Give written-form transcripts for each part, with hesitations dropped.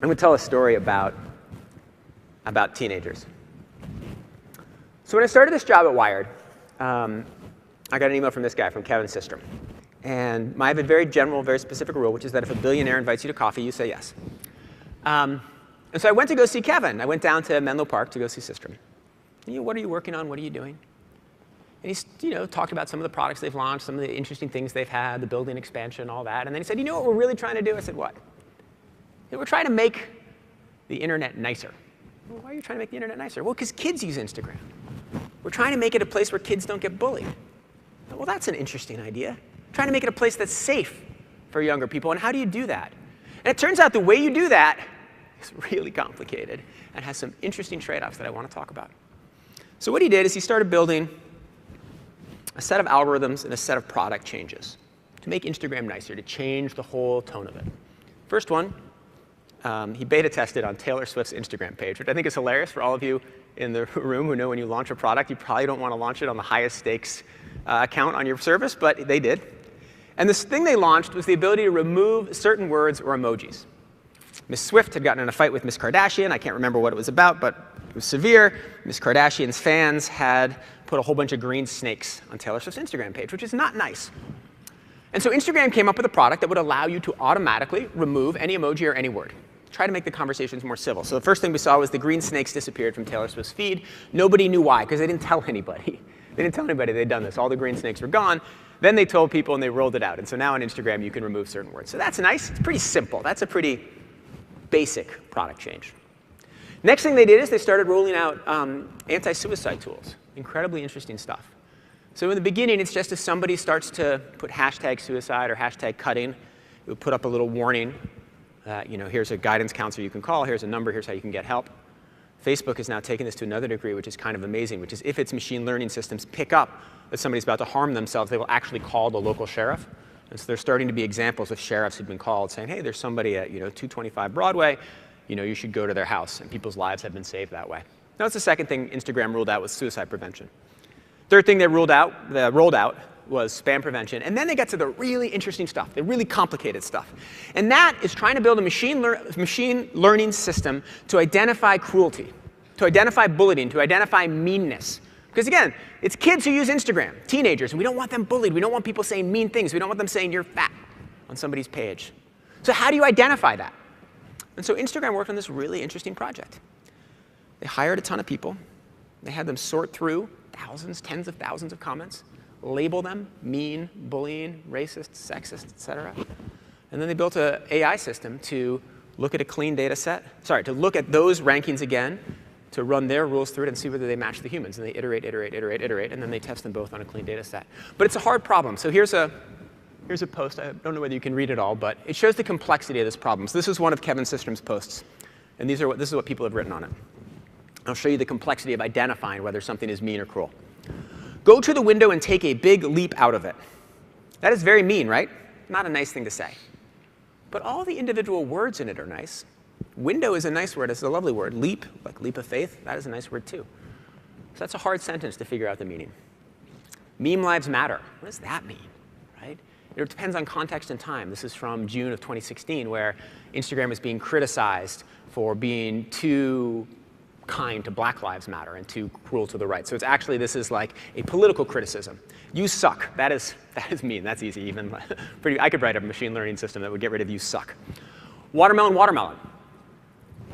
I'm going to tell a story about teenagers. So when I started this job at Wired, I got an email from this guy, from Kevin Systrom. And I have a very general, very specific rule, which is that if a billionaire invites you to coffee, you say yes. And so I went to go see Kevin. I went down to Menlo Park to go see Systrom. What are you working on? What are you doing? And he talked about some of the products they've launched, some of the interesting things they've had, the building expansion, all that. And then he said, you know what we're really trying to do? I said, what? We're trying to make the internet nicer. Well, why are you trying to make the internet nicer? Well, because kids use Instagram. We're trying to make it a place where kids don't get bullied. Well, that's an interesting idea. Trying to make it a place that's safe for younger people. And how do you do that? And it turns out the way you do that is really complicated and has some interesting trade-offs that I want to talk about. So what he did is he started building a set of algorithms and a set of product changes to make Instagram nicer, to change the whole tone of it. First one, he beta tested on Taylor Swift's Instagram page, which I think is hilarious for all of you in the room who know when you launch a product, you probably don't want to launch it on the highest stakes account on your service, but they did. And this thing they launched was the ability to remove certain words or emojis. Miss Swift had gotten in a fight with Miss Kardashian. I can't remember what it was about, but it was severe. Miss Kardashian's fans had put a whole bunch of green snakes on Taylor Swift's Instagram page, which is not nice. And so Instagram came up with a product that would allow you to automatically remove any emoji or any word. Try to make the conversations more civil. So the first thing we saw was the green snakes disappeared from Taylor Swift's feed. Nobody knew why, because they didn't tell anybody. They didn't tell anybody they'd done this. All the green snakes were gone. Then they told people, and they rolled it out. And so now on Instagram, you can remove certain words. So that's nice. It's pretty simple. That's a pretty basic product change. Next thing they did is they started rolling out anti-suicide tools. Incredibly interesting stuff. So in the beginning, it's just if somebody starts to put hashtag suicide or hashtag cutting, it would put up a little warning. Here's a guidance counselor you can call. Here's a number. Here's how you can get help. Facebook has now taken this to another degree, which is kind of amazing, which is if its machine learning systems pick up that somebody's about to harm themselves, they will actually call the local sheriff. And so there's starting to be examples of sheriffs who've been called saying, hey, there's somebody at 225 Broadway. You should go to their house. And people's lives have been saved that way. That's the second thing Instagram ruled out was suicide prevention. Third thing they rolled out was spam prevention. And then they got to the really interesting stuff, the really complicated stuff. And that is trying to build a machine learning system to identify cruelty, to identify bullying, to identify meanness. Because again, it's kids who use Instagram, teenagers, and we don't want them bullied. We don't want people saying mean things. We don't want them saying you're fat on somebody's page. So how do you identify that? And so Instagram worked on this really interesting project. They hired a ton of people. They had them sort through thousands, tens of thousands of comments, label them mean, bullying, racist, sexist, et cetera. And then they built an AI system to look at a clean data set, to look at those rankings again, to run their rules through it and see whether they match the humans. And they iterate, and then they test them both on a clean data set. But it's a hard problem. So here's a post. I don't know whether you can read it all, but it shows the complexity of this problem. So this is one of Kevin Systrom's posts. And this is what people have written on it. I'll show you the complexity of identifying whether something is mean or cruel. Go to the window and take a big leap out of it. That is very mean, right? Not a nice thing to say. But all the individual words in it are nice. Window is a nice word. It's a lovely word. Leap, like leap of faith, that is a nice word too. So that's a hard sentence to figure out the meaning. Meme lives matter. What does that mean, right? It depends on context and time. This is from June of 2016, where Instagram is being criticized for being too kind to Black Lives Matter and too cruel to the right. So it's actually, this is like a political criticism. You suck. That is mean. That's easy. Even I could write a machine learning system that would get rid of you suck. Watermelon, watermelon.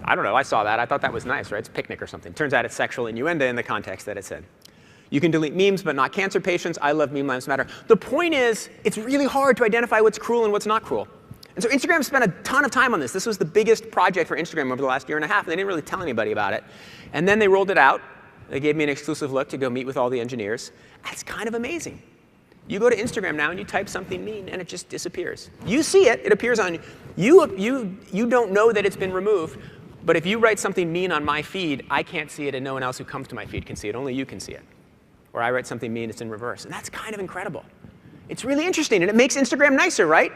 I don't know. I saw that. I thought that was nice, right? It's picnic or something. Turns out it's sexual innuendo in the context that it's in. You can delete memes, but not cancer patients. I love meme lives matter. The point is, it's really hard to identify what's cruel and what's not cruel. And so Instagram spent a ton of time on this. This was the biggest project for Instagram over the last year and a half, and they didn't really tell anybody about it. And then they rolled it out. They gave me an exclusive look to go meet with all the engineers. That's kind of amazing. You go to Instagram now and you type something mean, and it just disappears. You see it. It appears on you. You don't know that it's been removed. But if you write something mean on my feed, I can't see it, and no one else who comes to my feed can see it. Only you can see it. Or I write something mean, it's in reverse. And that's kind of incredible. It's really interesting, and it makes Instagram nicer, right?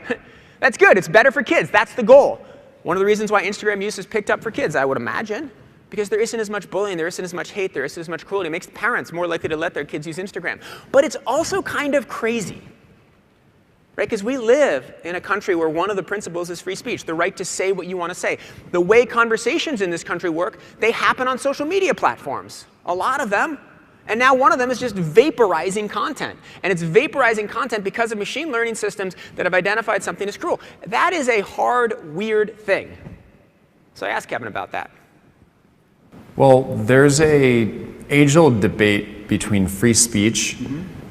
That's good. It's better for kids. That's the goal. One of the reasons why Instagram use is picked up for kids, I would imagine, because there isn't as much bullying, there isn't as much hate, there isn't as much cruelty. It makes parents more likely to let their kids use Instagram. But it's also kind of crazy. right? Because we live in a country where one of the principles is free speech, the right to say what you want to say. The way conversations in this country work, they happen on social media platforms, a lot of them. And now one of them is just vaporizing content. And it's vaporizing content because of machine learning systems that have identified something as cruel. That is a hard, weird thing. So I asked Kevin about that. Well, there's an age-old debate between free speech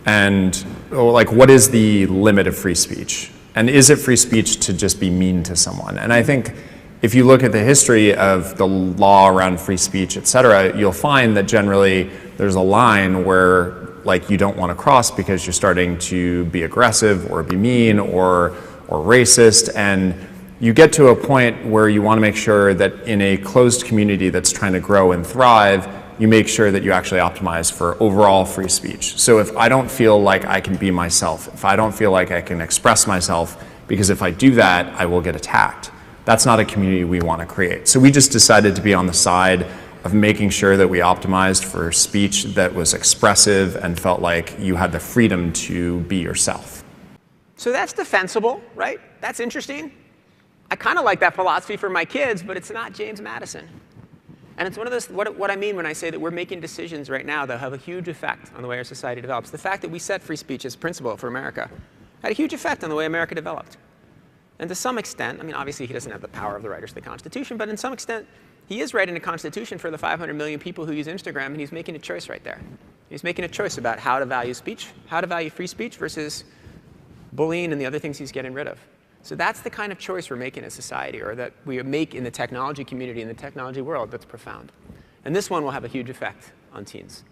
and like, what is the limit of free speech? And is it free speech to just be mean to someone? And I think if you look at the history of the law around free speech, et cetera, you'll find that generally there's a line where like you don't want to cross because you're starting to be aggressive or be mean or racist. And you get to a point where you want to make sure that in a closed community that's trying to grow and thrive, you make sure that you actually optimize for overall free speech. So if I don't feel like I can be myself, if I don't feel like I can express myself, because if I do that, I will get attacked. That's not a community we want to create. So we just decided to be on the side of making sure that we optimized for speech that was expressive and felt like you had the freedom to be yourself. So that's defensible, right? That's interesting. I kind of like that philosophy for my kids, but it's not James Madison. And it's one of those, what I mean when I say that we're making decisions right now that have a huge effect on the way our society develops. The fact that we set free speech as a principle for America had a huge effect on the way America developed. And to some extent, I mean, obviously he doesn't have the power of the writers of the Constitution, but in some extent, he is writing a Constitution for the 500 million people who use Instagram, and he's making a choice right there. He's making a choice about how to value speech, how to value free speech versus bullying and the other things he's getting rid of. So that's the kind of choice we're making as society, or that we make in the technology community, in the technology world, that's profound. And this one will have a huge effect on teens.